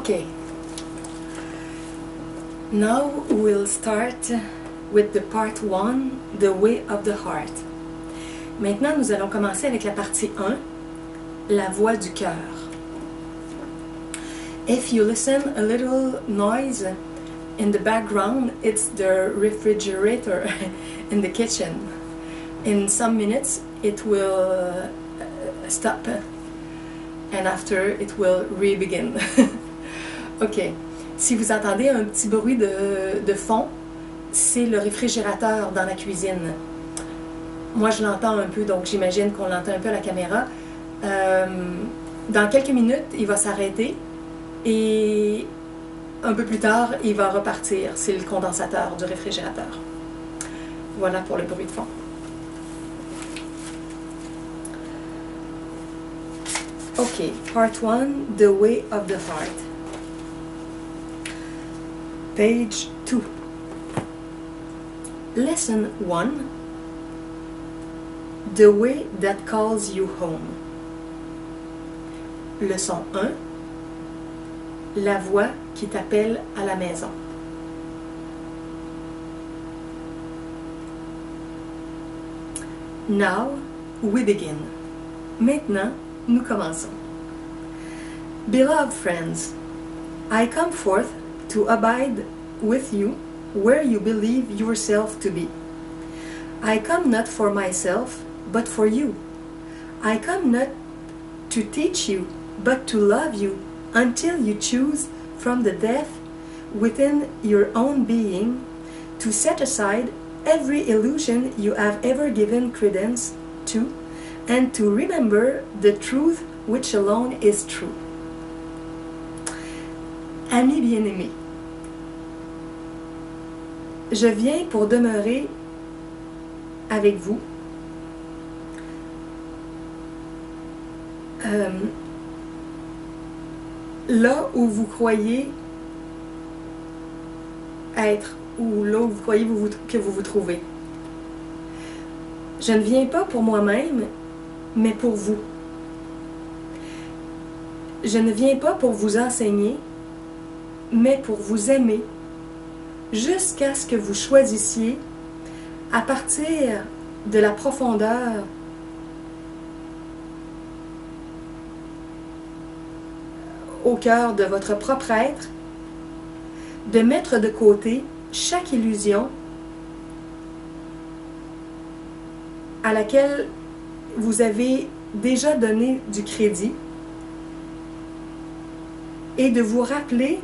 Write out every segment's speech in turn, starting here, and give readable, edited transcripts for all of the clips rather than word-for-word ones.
Okay. Now we'll start with the part 1, the way of the heart. Maintenant, nous allons commencer avec la partie 1, la voix du cœur. If you listen a little noise in the background, it's the refrigerator in the kitchen. In some minutes, it will stop, and after it will re-begin. Ok. Si vous entendez un petit bruit de fond, c'est le réfrigérateur dans la cuisine. Moi, je l'entends un peu, donc j'imagine qu'on l'entend un peu à la caméra. Dans quelques minutes, il va s'arrêter et un peu plus tard, il va repartir. C'est le condensateur du réfrigérateur. Voilà pour le bruit de fond. Ok, part 1, the way of the heart. Page 2. Lesson 1. The way that calls you home. Leçon 1. La voix qui t'appelle à la maison. Now we begin. Maintenant, nous commençons. Beloved friends, I come forth to abide with you where you believe yourself to be. I come not for myself, but for you. I come not to teach you, but to love you until you choose from the depth within your own being to set aside every illusion you have ever given credence to, and to remember the truth which alone is true. Amis bien-aimés, je viens pour demeurer avec vous là où vous croyez être, ou là où vous croyez que vous vous trouvez. Je ne viens pas pour moi-même, mais pour vous. Je ne viens pas pour vous enseigner, mais pour vous aimer, jusqu'à ce que vous choisissiez, à partir de la profondeur au cœur de votre propre être, de mettre de côté chaque illusion à laquelle vous avez déjà donné du crédit et de vous rappeler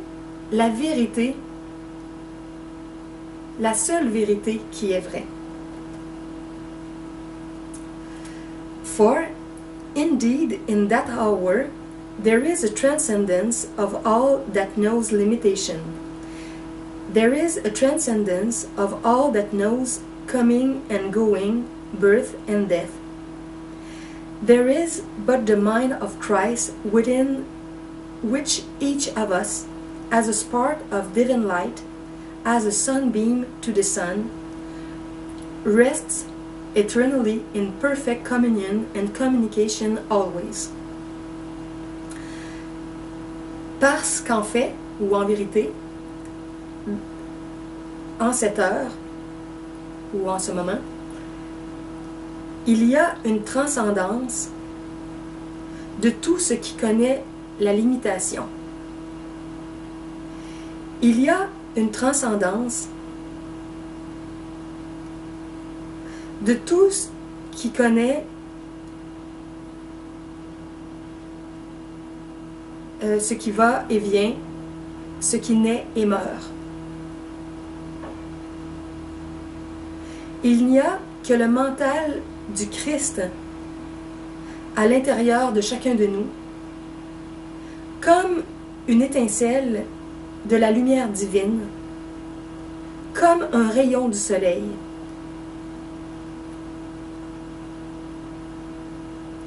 la vérité, la seule vérité qui est vraie. For, indeed, in that hour, there is a transcendence of all that knows limitation. There is a transcendence of all that knows coming and going, birth and death. There is but the mind of Christ within which each of us, as a spark of divine light, as a sunbeam to the sun, rests eternally in perfect communion and communication always. Parce qu'en fait, ou en vérité, en cette heure, ou en ce moment, il y a une transcendance de tout ce qui connaît la limitation. Il y a une transcendance de tout ce qui connaît ce qui va et vient, ce qui naît et meurt. Il n'y a que le mental du Christ à l'intérieur de chacun de nous, comme une étincelle de la lumière divine, comme un rayon du soleil,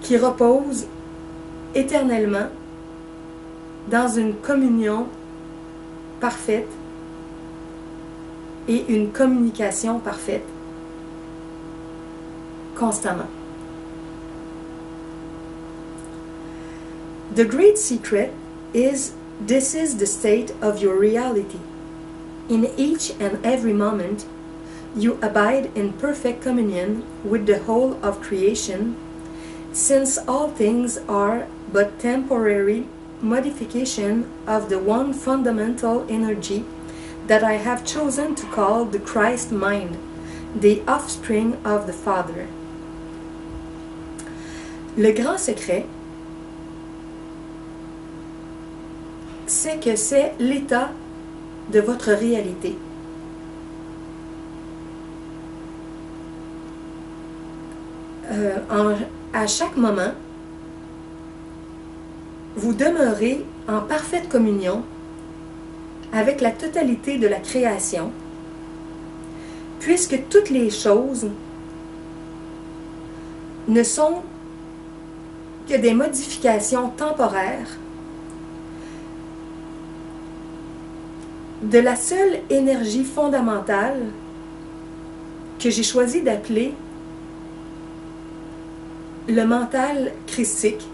qui repose éternellement dans une communion parfaite et une communication parfaite constamment. The great secret is This is the state of your reality. In each and every moment, you abide in perfect communion with the whole of creation, since all things are but temporary modification of the one fundamental energy that I have chosen to call the Christ mind, the offspring of the Father. Le grand secret, c'est que c'est l'état de votre réalité. À chaque moment, vous demeurez en parfaite communion avec la totalité de la création, puisque toutes les choses ne sont que des modifications temporaires de la seule énergie fondamentale que j'ai choisi d'appeler le mental christique,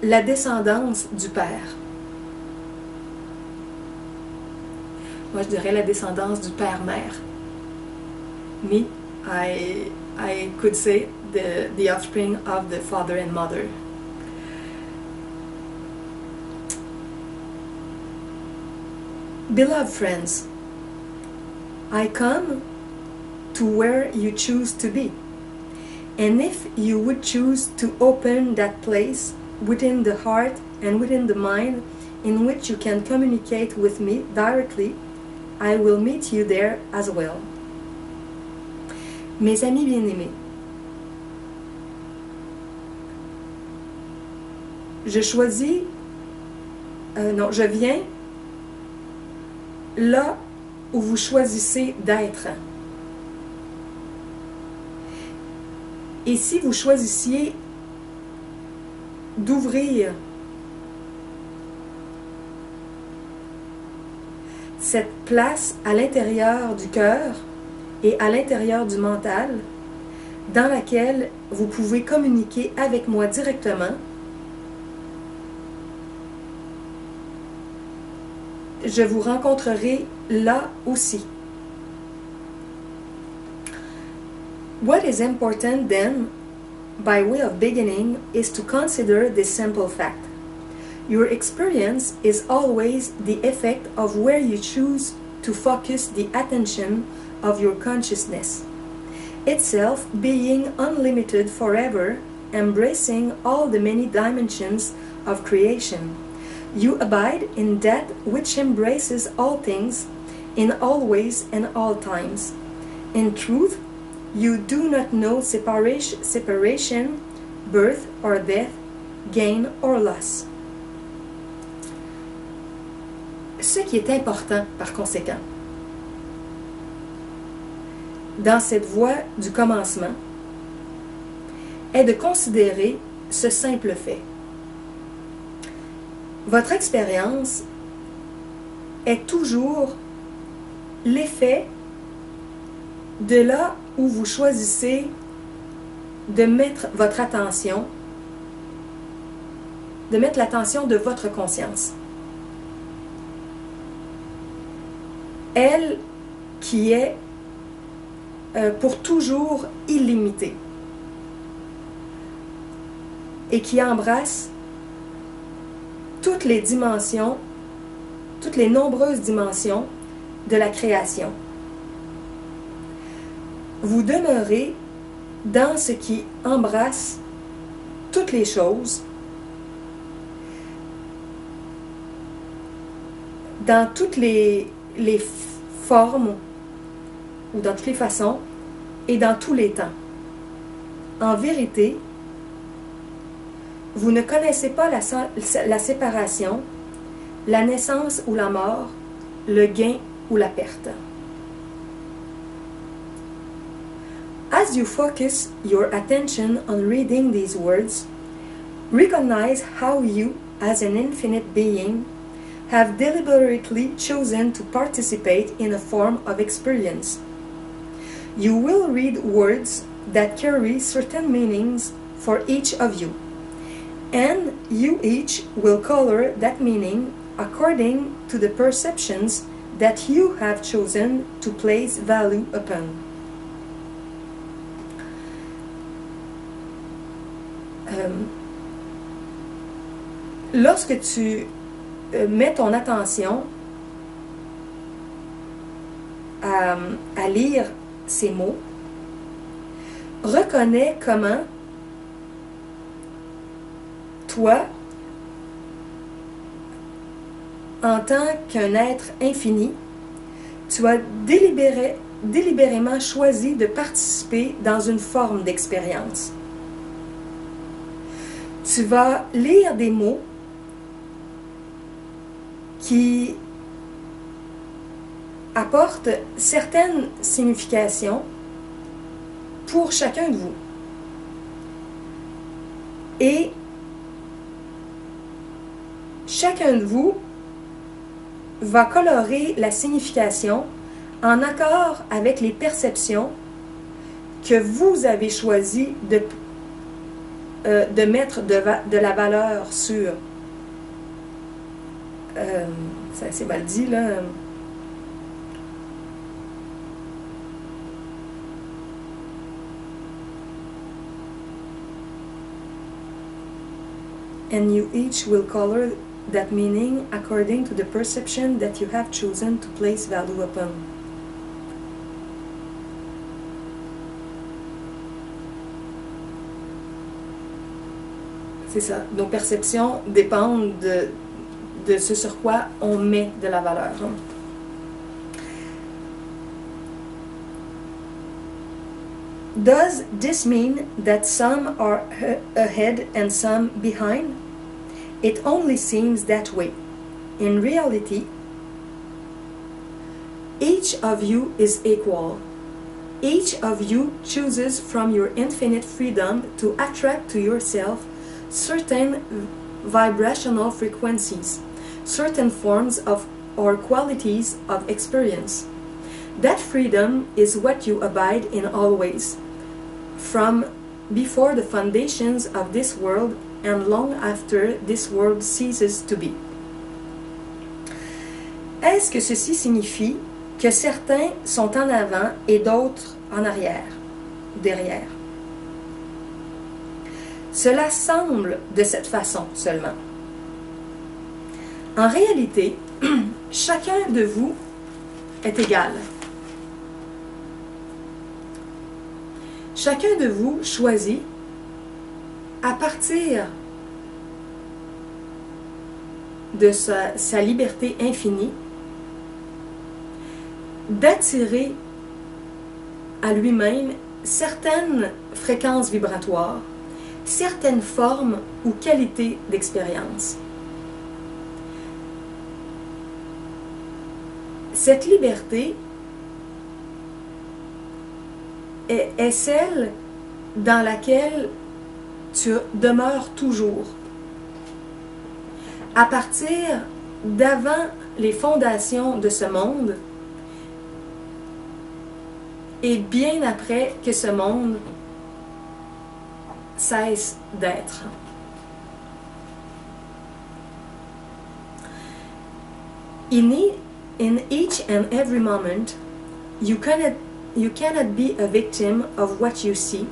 la descendance du Père. Moi, je dirais la descendance du Père-Mère. Me, I could say the offspring of the Father and Mother. Beloved friends, I come to where you choose to be. And if you would choose to open that place within the heart and within the mind in which you can communicate with me directly, I will meet you there as well. Mes amis bien-aimés, je viens là où vous choisissez d'être. Et si vous choisissiez d'ouvrir cette place à l'intérieur du cœur et à l'intérieur du mental, dans laquelle vous pouvez communiquer avec moi directement, je vous rencontrerai là aussi. What is important then, by way of beginning, is to consider this simple fact. Your experience is always the effect of where you choose to focus the attention of your consciousness, itself being unlimited forever, embracing all the many dimensions of creation. You abide in that which embraces all things, in all ways and all times. In truth, you do not know separation, birth or death, gain or loss. Ce qui est important, par conséquent, dans cette voie du commencement, est de considérer ce simple fait. Votre expérience est toujours l'effet de là où vous choisissez de mettre votre attention, de mettre l'attention de votre conscience. Elle qui est pour toujours illimitée et qui embrasse toutes les dimensions, toutes les nombreuses dimensions de la création. Vous demeurez dans ce qui embrasse toutes les choses, dans toutes les formes ou dans toutes les façons et dans tous les temps. En vérité, vous ne connaissez pas la séparation, la naissance ou la mort, le gain ou la perte. As you focus your attention on reading these words, recognize how you, as an infinite being, have deliberately chosen to participate in a form of experience. You will read words that carry certain meanings for each of you, And you each will color that meaning according to the perceptions that you have chosen to place value upon. Lorsque tu mets ton attention à lire ces mots, reconnais comment toi, en tant qu'un être infini, tu as délibérément choisi de participer dans une forme d'expérience. Tu vas lire des mots qui apportent certaines significations pour chacun de vous. Et chacun de vous va colorer la signification en accord avec les perceptions que vous avez choisi de mettre de la valeur sur. C'est assez mal dit, là. And you each will color that meaning according to the perception that you have chosen to place value upon. C'est ça. Nos perceptions dépendent de ce sur quoi on met de la valeur. Does this mean that some are ahead and some behind? It only seems that way. In reality, each of you is equal. Each of you chooses from your infinite freedom to attract to yourself certain vibrational frequencies, certain forms of or qualities of experience. That freedom is what you abide in always, from before the foundations of this world and long after this world ceases to be. Est-ce que ceci signifie que certains sont en avant et d'autres en arrière, derrière? Cela semble de cette façon seulement. En réalité, chacun de vous est égal. Chacun de vous choisit, à partir de sa liberté infinie, d'attirer à lui-même certaines fréquences vibratoires, certaines formes ou qualités d'expérience. Cette liberté est celle dans laquelle tu demeures toujours. À partir d'avant les fondations de ce monde et bien après que ce monde cesse d'être. In each and every moment, you cannot be a victim of what you see,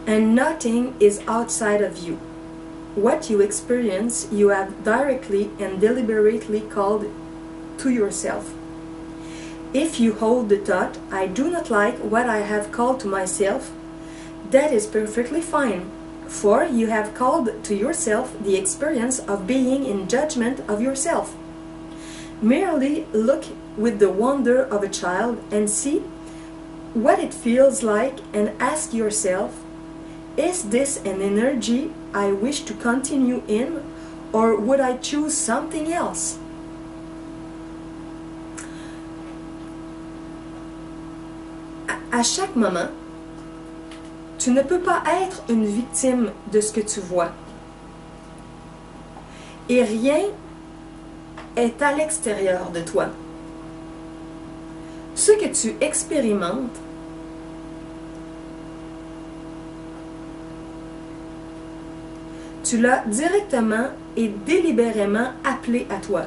and nothing is outside of you. What you experience, you have directly and deliberately called to yourself. If you hold the thought, I do not like what I have called to myself, that is perfectly fine, for you have called to yourself the experience of being in judgment of yourself. Merely look with the wonder of a child and see what it feels like and ask yourself, is this an energy I wish to continue in, or would I choose something else? À chaque moment, tu ne peux pas être une victime de ce que tu vois. Et rien est à l'extérieur de toi. Ce que tu expérimentes tu l'as directement et délibérément appelé à toi.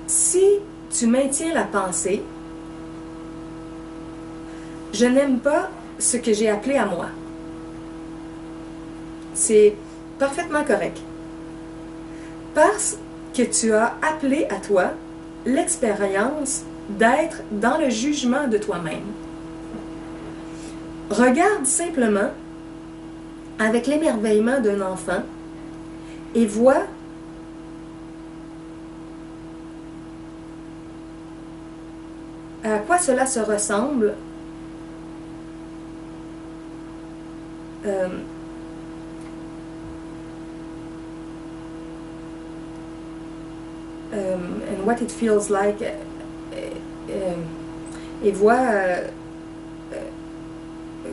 Si tu maintiens la pensée, je n'aime pas ce que j'ai appelé à moi, c'est parfaitement correct. Parce que tu as appelé à toi l'expérience d'être dans le jugement de toi-même. Regarde simplement avec l'émerveillement d'un enfant et vois à quoi cela se ressemble and what it feels like, et vois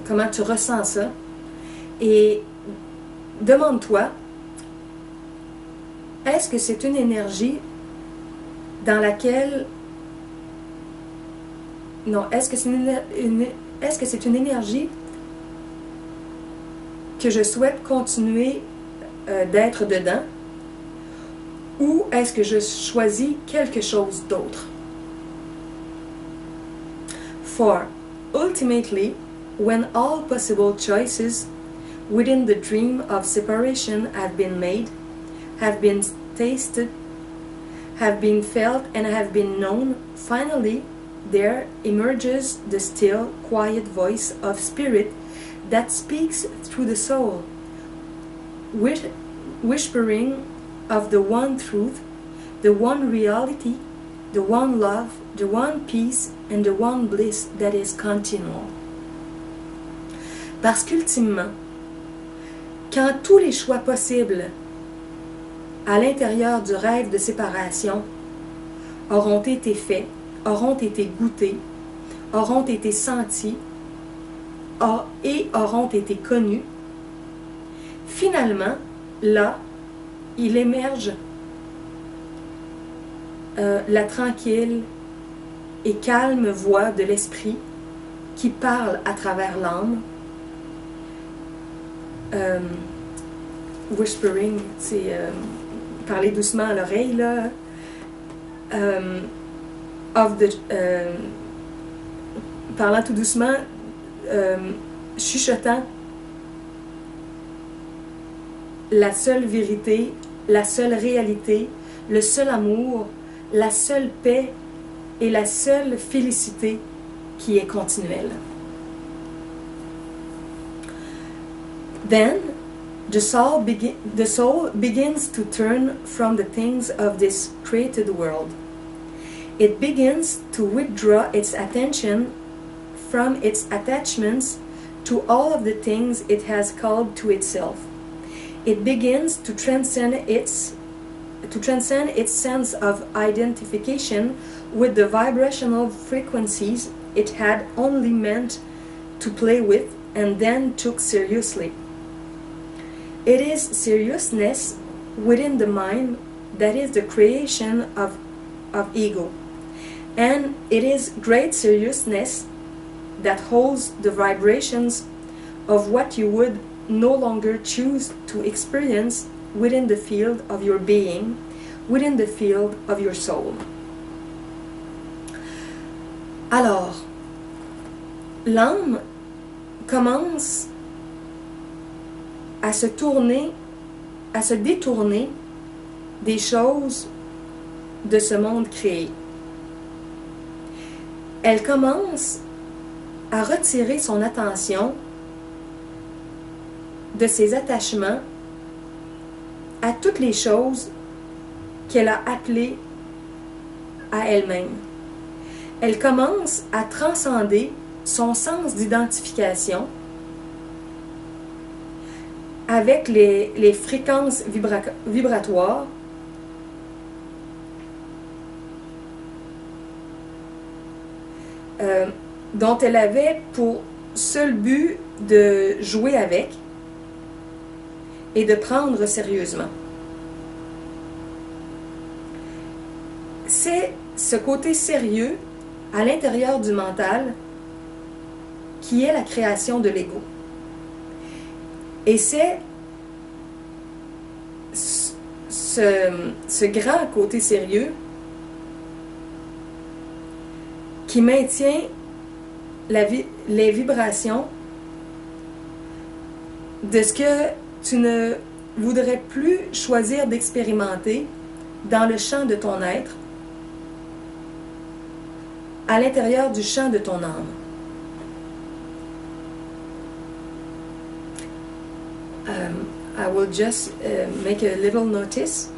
comment tu ressens ça, et demande-toi, est-ce que c'est une énergie dans laquelle, non, est-ce que c'est une énergie que je souhaite continuer d'être dedans, ou est-ce que je choisis quelque chose d'autre? For, ultimately, when all possible choices within the dream of separation have been made, have been tasted, have been felt, and have been known, finally, there emerges the still, quiet voice of spirit that speaks through the soul, whispering of the one truth, the one reality, the one love, the one peace, and the one bliss that is continual. Parce qu'ultimement, quand tous les choix possibles à l'intérieur du rêve de séparation auront été faits, auront été goûtés, auront été sentis et auront été connus, finalement, là, il émerge la tranquille et calme voix de l'esprit qui parle à travers l'âme. Whispering, c'est parler doucement à l'oreille, là. Parlant tout doucement, chuchotant la seule vérité, la seule réalité, le seul amour, la seule paix et la seule félicité qui est continuelle. Then, the soul begins to turn from the things of this created world. It begins to withdraw its attention from its attachments to all of the things it has called to itself. It begins to transcend its sense of identification with the vibrational frequencies it had only meant to play with and then took seriously. It is seriousness within the mind that is the creation of ego. And it is great seriousness that holds the vibrations of what you would no longer choose to experience within the field of your being, within the field of your soul. Alors, l'âme commence à se tourner, à se détourner des choses de ce monde créé. Elle commence à retirer son attention de ses attachements à toutes les choses qu'elle a appelées à elle-même. Elle commence à transcender son sens d'identification avec les fréquences vibratoires dont elle avait pour seul but de jouer avec et de prendre sérieusement. C'est ce côté sérieux à l'intérieur du mental qui est la création de l'ego. Et c'est ce grand côté sérieux qui maintient les vibrations de ce que tu ne voudrais plus choisir d'expérimenter dans le champ de ton être, à l'intérieur du champ de ton âme. I will just make a little notice.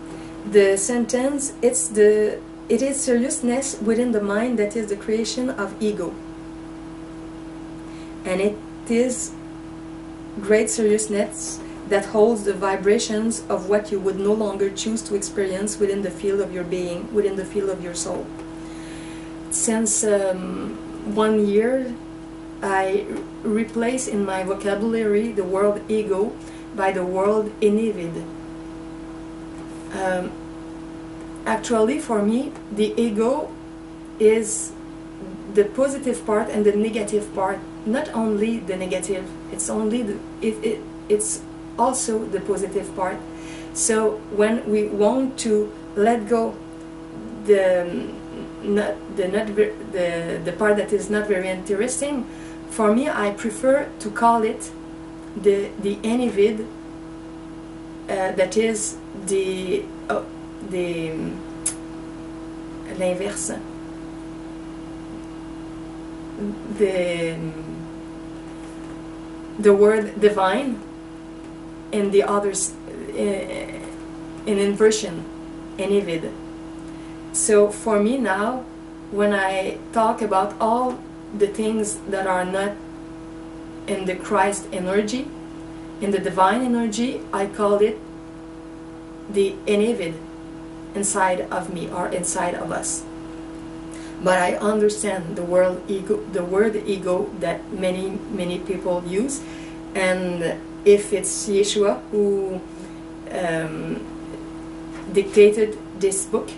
The sentence, it is seriousness within the mind that is the creation of ego. And it is great seriousness that holds the vibrations of what you would no longer choose to experience within the field of your being, within the field of your soul. Since 1 year, I replace in my vocabulary the word ego by the word inhibited. Actually, for me, the ego is the positive part and the negative part. Not only the negative, it's also the positive part. So when we want to let go the part that is not very interesting, for me, I prefer to call it the inhibited, that is l'inverse, the word divine, and the others in inversion, inhibited. So for me now, when I talk about all the things that are not in the Christ energy, in the divine energy, I call it the inhibited inside of me or inside of us. But I understand the word ego that many people use, and if it's Yeshua who dictated this book,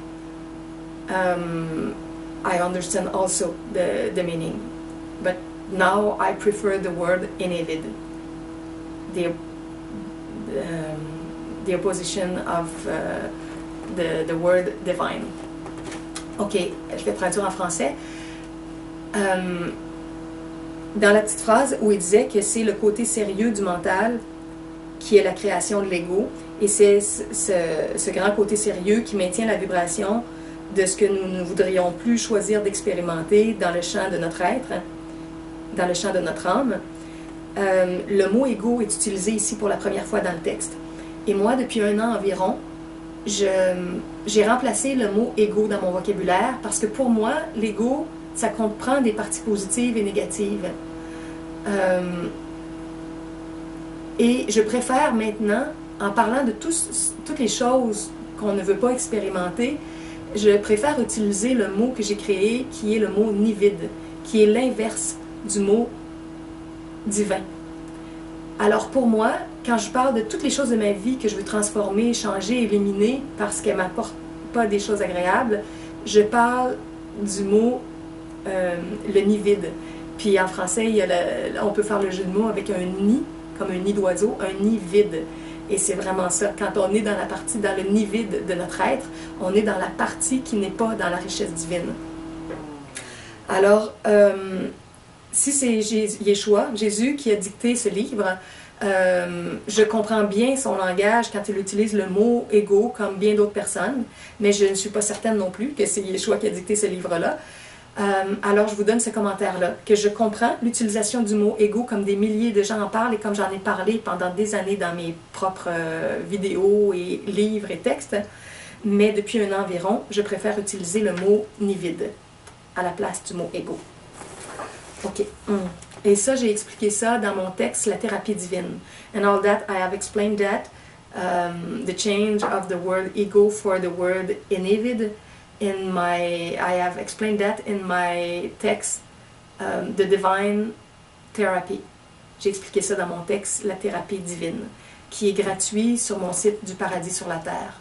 I understand also the meaning. But now I prefer the word inhibited, the opposition of the word divine. Ok, je vais traduire en français. Dans la petite phrase où il disait que c'est le côté sérieux du mental qui est la création de l'ego, et c'est ce grand côté sérieux qui maintient la vibration de ce que nous ne voudrions plus choisir d'expérimenter dans le champ de notre être, dans le champ de notre âme. Le mot ego est utilisé ici pour la première fois dans le texte. Et moi, depuis 1 an environ, j'ai remplacé le mot ego dans mon vocabulaire parce que pour moi, l'ego, ça comprend des parties positives et négatives. Et je préfère maintenant, en parlant de toutes les choses qu'on ne veut pas expérimenter, je préfère utiliser le mot que j'ai créé, qui est le mot nivide, qui est l'inverse du mot divin. Alors pour moi, quand je parle de toutes les choses de ma vie que je veux transformer, changer, éliminer, parce qu'elles ne m'apportent pas des choses agréables, je parle du mot le nid vide. Puis en français, on peut faire le jeu de mots avec un nid, comme un nid d'oiseau, un nid vide. Et c'est vraiment ça. Quand on est dans le nid vide de notre être, on est dans la partie qui n'est pas dans la richesse divine. Alors, si c'est Yeshua, Jésus, qui a dicté ce livre, je comprends bien son langage quand il utilise le mot « ego » comme bien d'autres personnes, mais je ne suis pas certaine non plus que c'est Yeshua qui a dicté ce livre-là. Alors je vous donne ce commentaire-là, que je comprends l'utilisation du mot « ego » comme des milliers de gens en parlent et comme j'en ai parlé pendant des années dans mes propres vidéos et livres et textes, mais depuis 1 an environ, je préfère utiliser le mot « nivide » à la place du mot « ego ». Ok. Et ça, j'ai expliqué ça dans mon texte, La thérapie divine. And all that, I have explained that, the change of the word ego for the word inhibited, I have explained that in my text, The Divine Therapy. J'ai expliqué ça dans mon texte, La thérapie divine, qui est gratuit sur mon site du Paradis sur la Terre.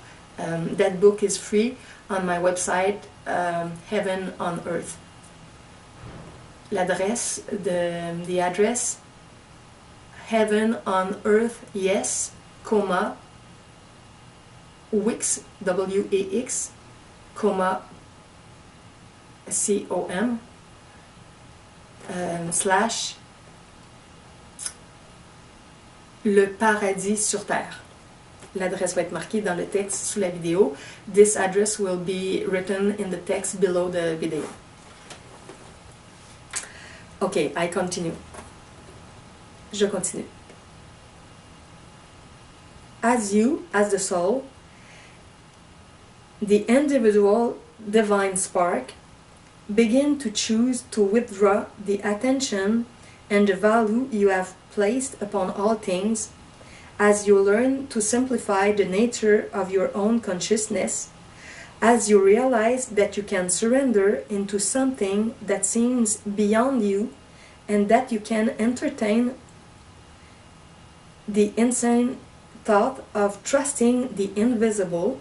That book is free on my website, Heaven on Earth. L'adresse the address, heaven on earth, yes, comma, Wix, W-A-X, comma, C-O-M, slash, le paradis sur terre. L'adresse va être marquée dans le texte sous la vidéo. This address will be written in the text below the video. Okay, I continue. Je continue. As you, as the soul, the individual divine spark, begin to choose to withdraw the attention and the value you have placed upon all things, as you learn to simplify the nature of your own consciousness, as you realize that you can surrender into something that seems beyond you, and that you can entertain the insane thought of trusting the invisible,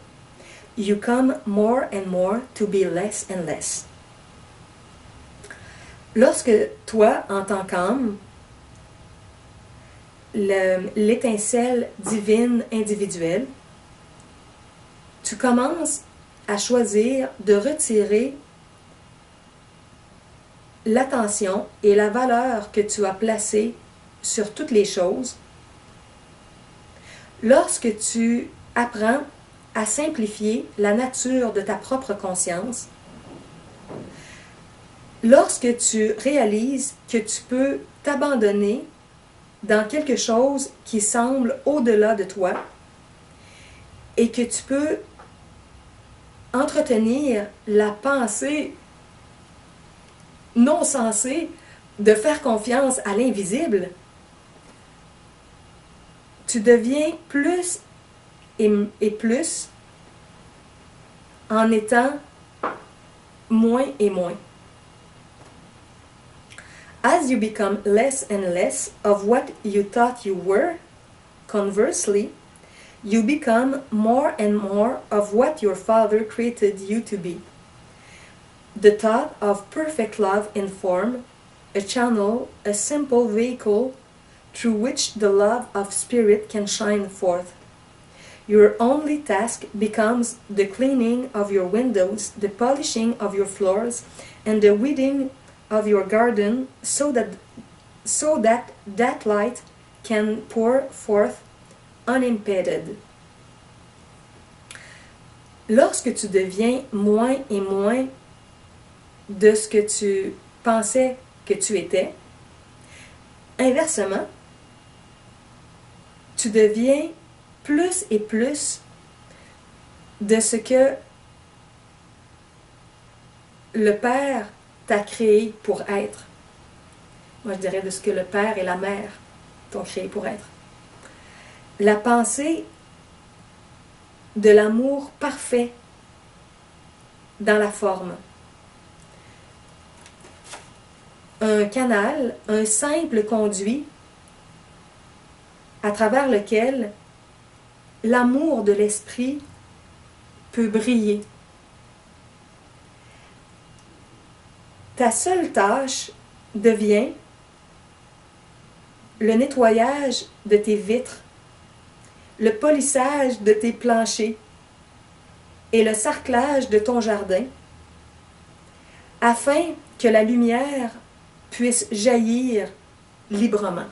you come more and more to be less and less. Lorsque toi, en tant qu'âme, l'étincelle divine individuelle, tu commences à choisir de retirer l'attention et la valeur que tu as placée sur toutes les choses, lorsque tu apprends à simplifier la nature de ta propre conscience, lorsque tu réalises que tu peux t'abandonner dans quelque chose qui semble au-delà de toi et que tu peux entretenir la pensée non sensée de faire confiance à l'invisible, tu deviens plus et plus en étant moins et moins. As you become less and less of what you thought you were, conversely, you become more and more of what your Father created you to be. The thought of perfect love in form, a channel, a simple vehicle through which the love of Spirit can shine forth. Your only task becomes the cleaning of your windows, the polishing of your floors, and the weeding of your garden, so that that light can pour forth unimpeded. Lorsque tu deviens moins et moins de ce que tu pensais que tu étais, inversement, tu deviens plus et plus de ce que le Père t'a créé pour être. Moi, je dirais de ce que le Père et la Mère t'ont créé pour être. La pensée de l'amour parfait dans la forme. Un canal, un simple conduit à travers lequel l'amour de l'esprit peut briller. Ta seule tâche devient le nettoyage de tes vitres, le polissage de tes planchers et le sarclage de ton jardin, afin que la lumière puisse jaillir librement.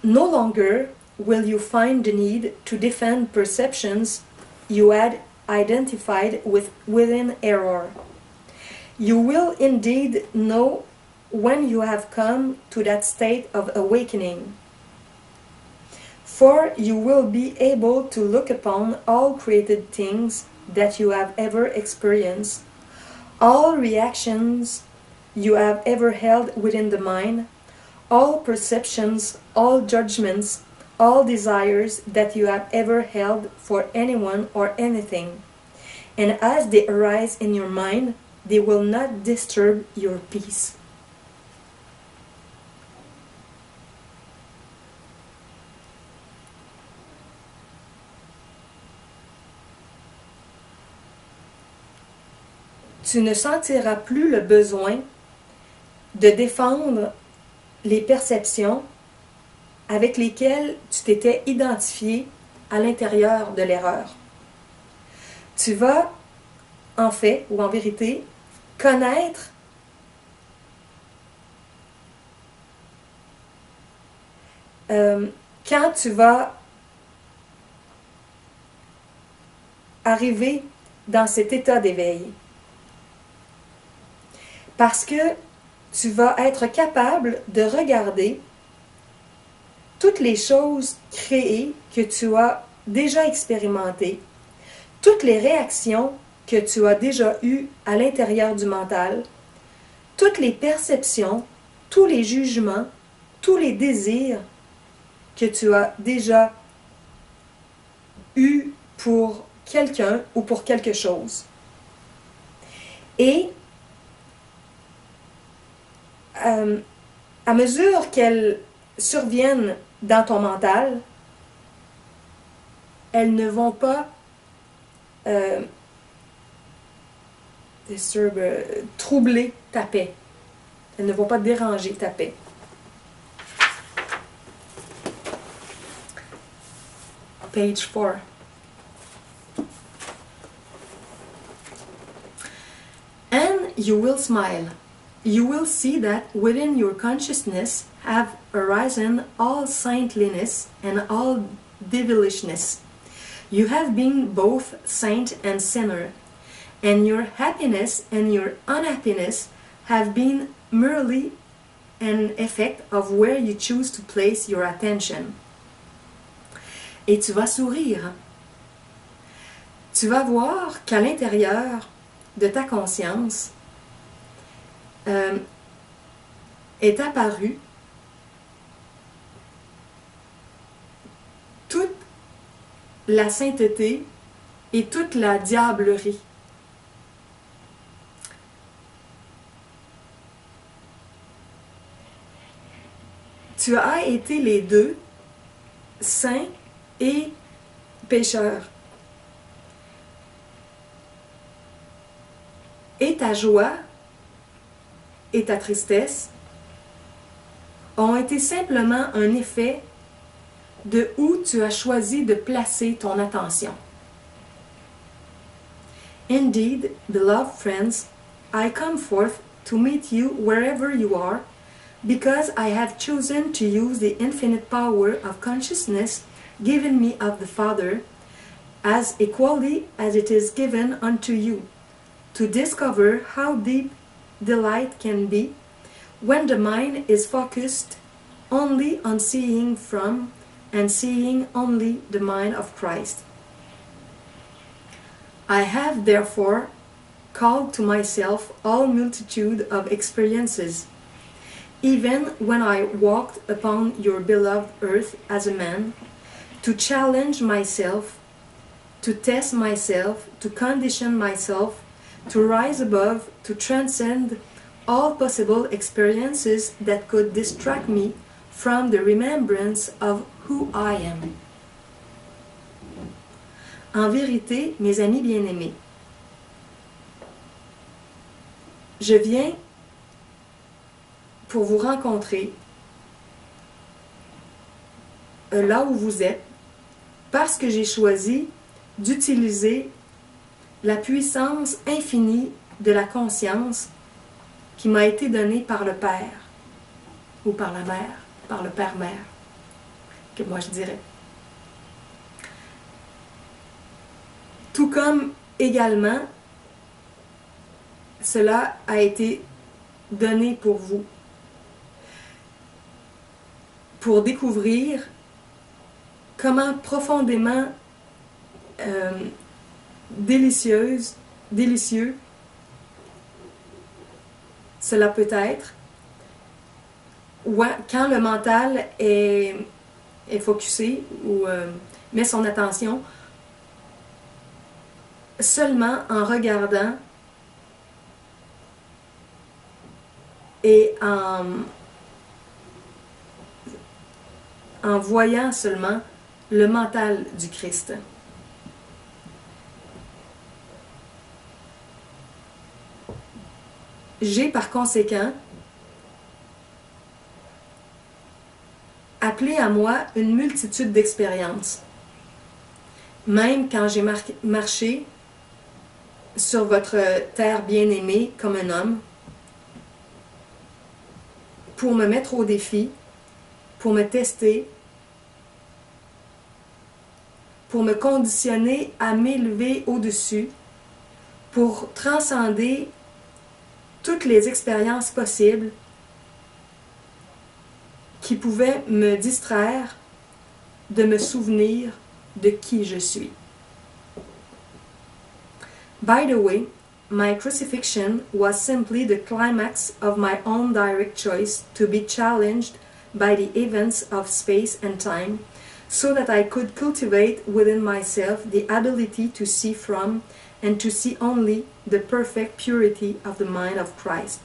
No longer will you find the need to defend perceptions you had identified within error. You will indeed know when you have come to that state of awakening. For you will be able to look upon all created things that you have ever experienced, all reactions you have ever held within the mind, all perceptions, all judgments, all desires that you have ever held for anyone or anything. And as they arise in your mind, they will not disturb your peace. Tu ne sentiras plus le besoin de défendre les perceptions avec lesquelles tu t'étais identifié à l'intérieur de l'erreur. Tu vas, en fait, ou en vérité, connaître quand tu vas arriver dans cet état d'éveil. Parce que tu vas être capable de regarder toutes les choses créées que tu as déjà expérimentées, toutes les réactions que tu as déjà eues à l'intérieur du mental, toutes les perceptions, tous les jugements, tous les désirs que tu as déjà eus pour quelqu'un ou pour quelque chose. Et à mesure qu'elles surviennent dans ton mental, elles ne vont pas troubler ta paix. Elles ne vont pas déranger ta paix. Page 4. And you will smile. You will see that within your consciousness have arisen all saintliness and all devilishness. You have been both saint and sinner, and your happiness and your unhappiness have been merely an effect of where you choose to place your attention. Et tu vas sourire. Tu vas voir qu'à l'intérieur de ta conscience est apparue toute la sainteté et toute la diablerie. Tu as été les deux, saint et pécheur. Et ta joie et ta tristesse ont été simplement un effet de où tu as choisi de placer ton attention. Indeed, beloved friends, I come forth to meet you wherever you are, because I have chosen to use the infinite power of consciousness given me of the Father, as equally as it is given unto you, to discover how deep delight can be when the mind is focused only on seeing from and seeing only the mind of Christ. I have therefore called to myself all multitude of experiences, even when I walked upon your beloved earth as a man, to challenge myself, to test myself, to condition myself, to rise above, to transcend all possible experiences that could distract me from the remembrance of who I am. En vérité, mes amis bien-aimés, je viens pour vous rencontrer là où vous êtes, parce que j'ai choisi d'utiliser la puissance infinie de la conscience qui m'a été donnée par le Père, ou par la Mère, par le Père-Mère, que moi je dirais. Tout comme également, cela a été donné pour vous, pour découvrir comment profondément délicieux cela peut être quand le mental est focusé ou met son attention seulement en regardant et en voyant seulement le mental du Christ. J'ai par conséquent appelé à moi une multitude d'expériences. Même quand j'ai marché sur votre terre bien-aimée comme un homme, pour me mettre au défi, pour me tester, pour me conditionner à m'élever au-dessus, pour transcender toutes les expériences possibles qui pouvaient me distraire de me souvenir de qui je suis. By the way, my crucifixion was simply the climax of my own direct choice to be challenged by the events of space and time, so that I could cultivate within myself the ability to see from and to see only the perfect purity of the mind of Christ.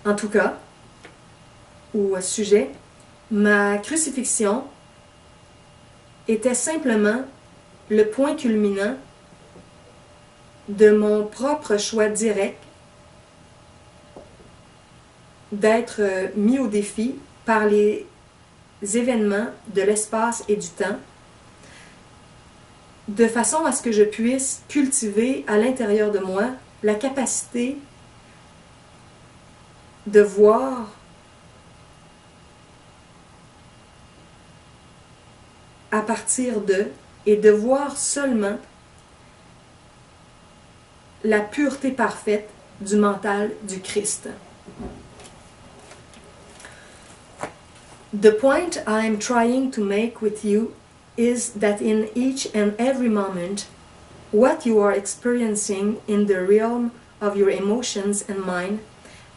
En tout cas, au sujet, ma crucifixion était simplement le point culminant de mon propre choix direct d'être mis au défi par les événements de l'espace et du temps, de façon à ce que je puisse cultiver à l'intérieur de moi la capacité de voir à partir de et de voir seulement la pureté parfaite du mental du Christ. The point I am trying to make with you is that in each and every moment, what you are experiencing in the realm of your emotions and mind,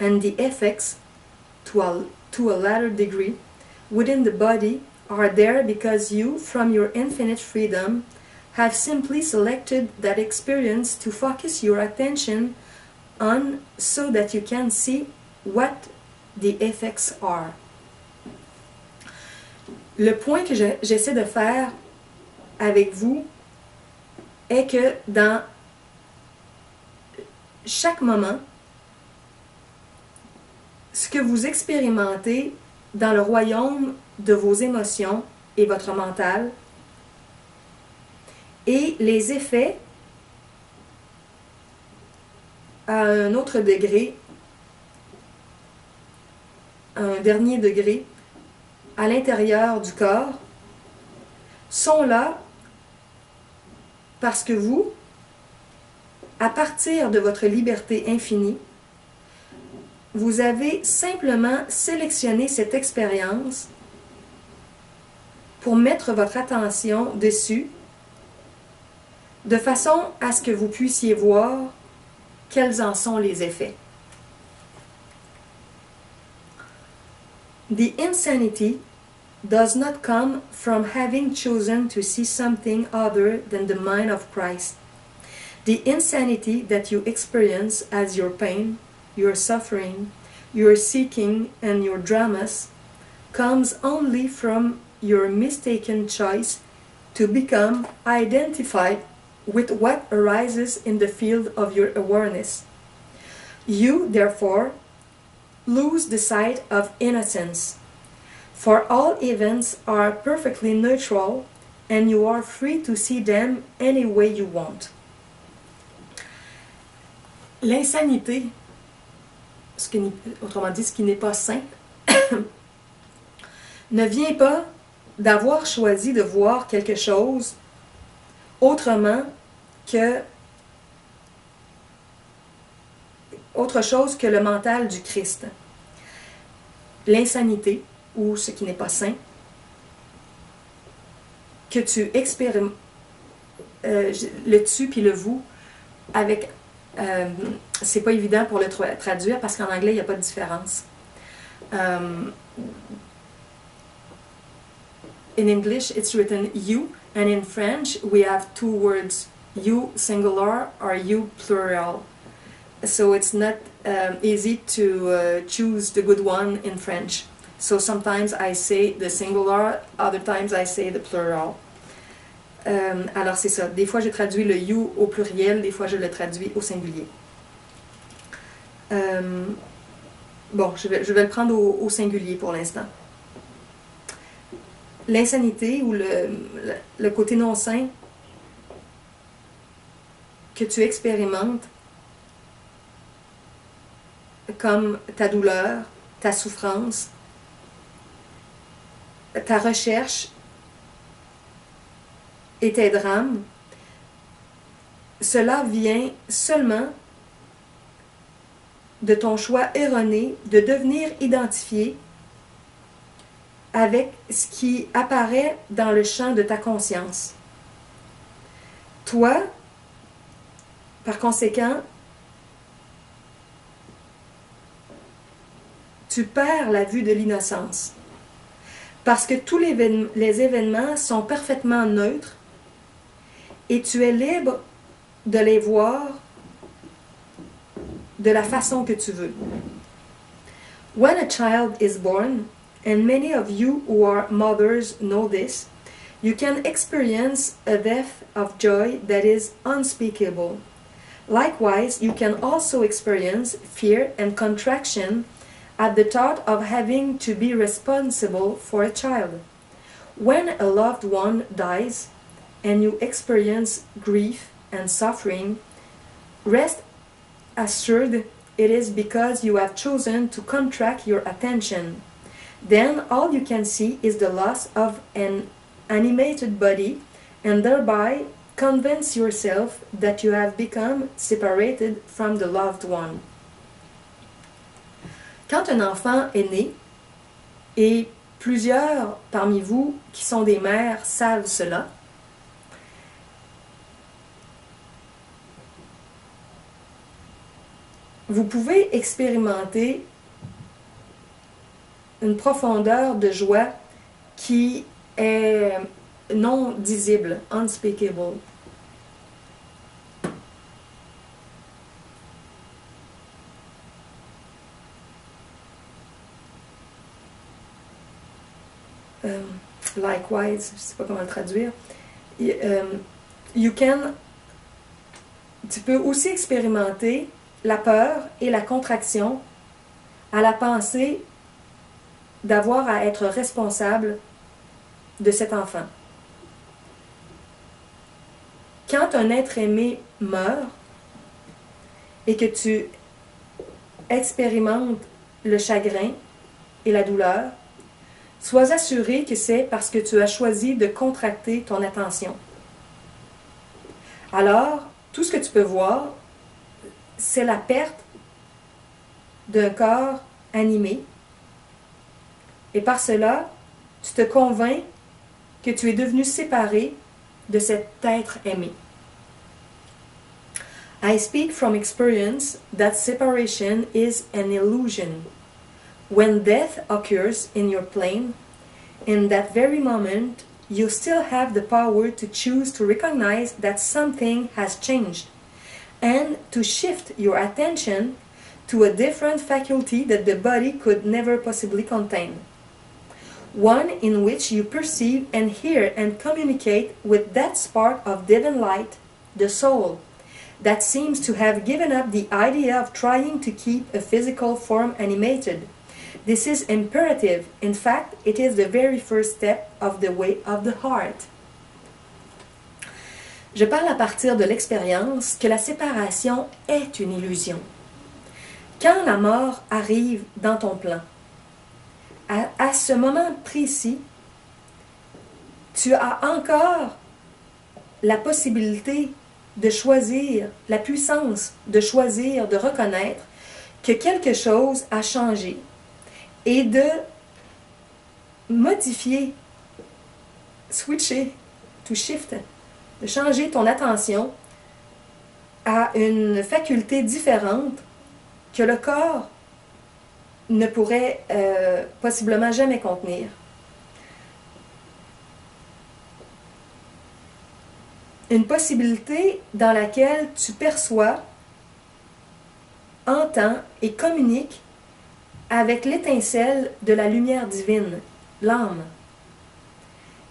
and the effects, to a latter degree, within the body, are there because you, from your infinite freedom, have simply selected that experience to focus your attention on so that you can see what the effects are. Le point que j'essaie de faire avec vous est que dans chaque moment, ce que vous expérimentez dans le royaume de vos émotions et votre mental, et les effets à un autre degré, à un dernier degré, à l'intérieur du corps, sont là parce que vous, à partir de votre liberté infinie, vous avez simplement sélectionné cette expérience pour mettre votre attention dessus, de façon à ce que vous puissiez voir quels en sont les effets. The insanity does not come from having chosen to see something other than the mind of Christ. The insanity that you experience as your pain, your suffering, your seeking, and your dramas comes only from your mistaken choice to become identified with what arises in the field of your awareness. You, therefore, lose the sight of innocence, for all events are perfectly neutral and you are free to see them any way you want. L'insanité, autrement dit ce qui n'est pas sain, ne vient pas d'avoir choisi de voir quelque chose autrement que autre chose que le mental du Christ. L'insanité, ou ce qui n'est pas sain, que tu expérimentes, le tu puis le vous, avec, c'est pas évident pour le traduire parce qu'en anglais il n'y a pas de différence. In English it's written you, and in French we have two words, you singular or you plural. So it's not easy to choose the good one in French. So sometimes I say the singular, other times I say the plural. Alors c'est ça. Des fois je traduis le you au pluriel, des fois je le traduis au singulier. Bon, je vais le prendre au singulier pour l'instant. l'insanité ou le côté non sain que tu expérimentes comme ta douleur, ta souffrance, ta recherche et tes drames, cela vient seulement de ton choix erroné de devenir identifié avec ce qui apparaît dans le champ de ta conscience. Toi, par conséquent, tu perds la vue de l'innocence. Parce que tous les événements sont parfaitement neutres et tu es libre de les voir de la façon que tu veux. When a child is born, and many of you who are mothers know this, you can experience a depth of joy that is unspeakable. Likewise, you can also experience fear and contraction at the thought of having to be responsible for a child. When a loved one dies and you experience grief and suffering, rest assured it is because you have chosen to contract your attention. Then all you can see is the loss of an animated body, and thereby convince yourself that you have become separated from the loved one. Quand un enfant est né, et plusieurs parmi vous qui sont des mères savent cela, vous pouvez expérimenter une profondeur de joie qui est non disible, unspeakable. Likewise, je ne sais pas comment le traduire. Tu peux aussi expérimenter la peur et la contraction à la pensée d'avoir à être responsable de cet enfant. Quand un être aimé meurt et que tu expérimentes le chagrin et la douleur, sois assuré que c'est parce que tu as choisi de contracter ton attention. Alors, tout ce que tu peux voir, c'est la perte d'un corps animé. Et par cela, tu te convaincs que tu es devenu séparé de cet être aimé. I speak from experience that separation is an illusion. When death occurs in your plane, in that very moment, you still have the power to choose to recognize that something has changed and to shift your attention to a different faculty that the body could never possibly contain. One in which you perceive and hear and communicate with that spark of divine light, the soul, that seems to have given up the idea of trying to keep a physical form animated. This is imperative. In fact, it is the very first step of the way of the heart. Je parle à partir de l'expérience que la séparation est une illusion. Quand la mort arrive dans ton plan, à ce moment précis, tu as encore la possibilité de choisir, la puissance de choisir, de reconnaître que quelque chose a changé et de modifier, switcher, to shift, de changer ton attention à une faculté différente que le corps ne pourrait possiblement jamais contenir. Une possibilité dans laquelle tu perçois, entends et communiques avec l'étincelle de la lumière divine, l'âme,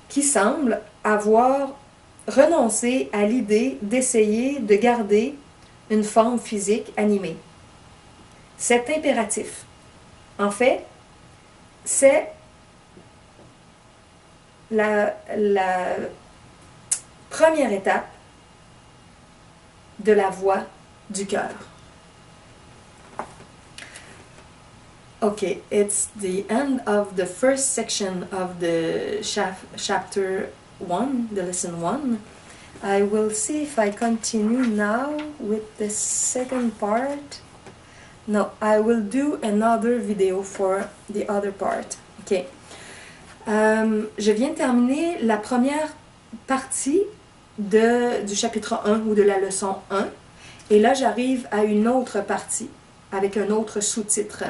qui semble avoir renoncé à l'idée d'essayer de garder une forme physique animée. C'est impératif. En fait, c'est la première étape de la voie du cœur. Okay, it's the end of the first section of the chapter 1, the lesson 1. I will see if I continue now with the second part. No, I will do another video for the other part. Ok. Je viens de terminer la première partie du chapitre 1 ou de la leçon 1. Et là, j'arrive à une autre partie avec un autre sous-titre.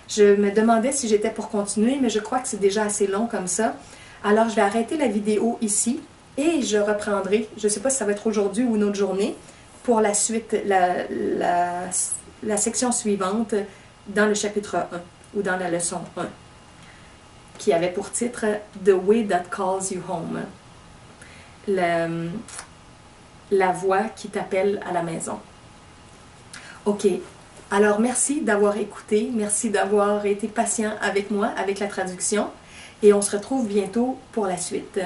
Je me demandais si j'étais pour continuer, mais je crois que c'est déjà assez long comme ça. Alors, je vais arrêter la vidéo ici et je reprendrai, je ne sais pas si ça va être aujourd'hui ou une autre journée, pour la suite, la section suivante dans le chapitre 1 ou dans la leçon 1, qui avait pour titre « The way that calls you home ». La voix qui t'appelle à la maison. Ok. Alors, merci d'avoir écouté, merci d'avoir été patient avec moi, avec la traduction, et on se retrouve bientôt pour la suite.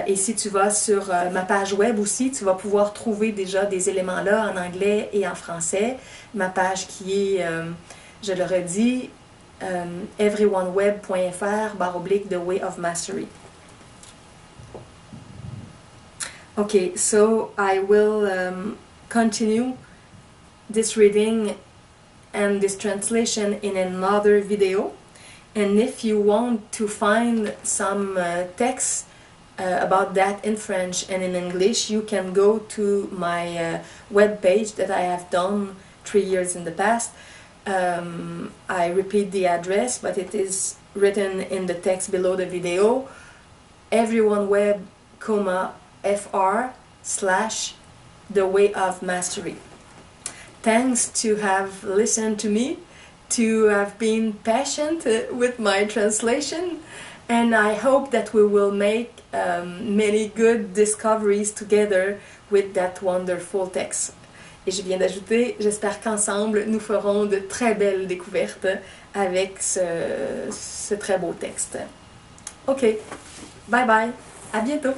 Et si tu vas sur ma page web aussi, tu vas pouvoir trouver déjà des éléments là en anglais et en français. Ma page qui est, je le redis, everyoneweb.fr/The Way of Mastery. Okay, so I will continue this reading and this translation in another video, and if you want to find some text about that in French and in English, you can go to my web page that I have done 3 years in the past. I repeat the address, but it is written in the text below the video, everyoneweb.fr/The Way of Mastery. Thanks to have listened to me, to have been patient with my translation, and I hope that we will make many good discoveries together with that wonderful text. Et je viens d'ajouter, j'espère qu'ensemble nous ferons de très belles découvertes avec ce très beau texte. Ok, bye bye, à bientôt!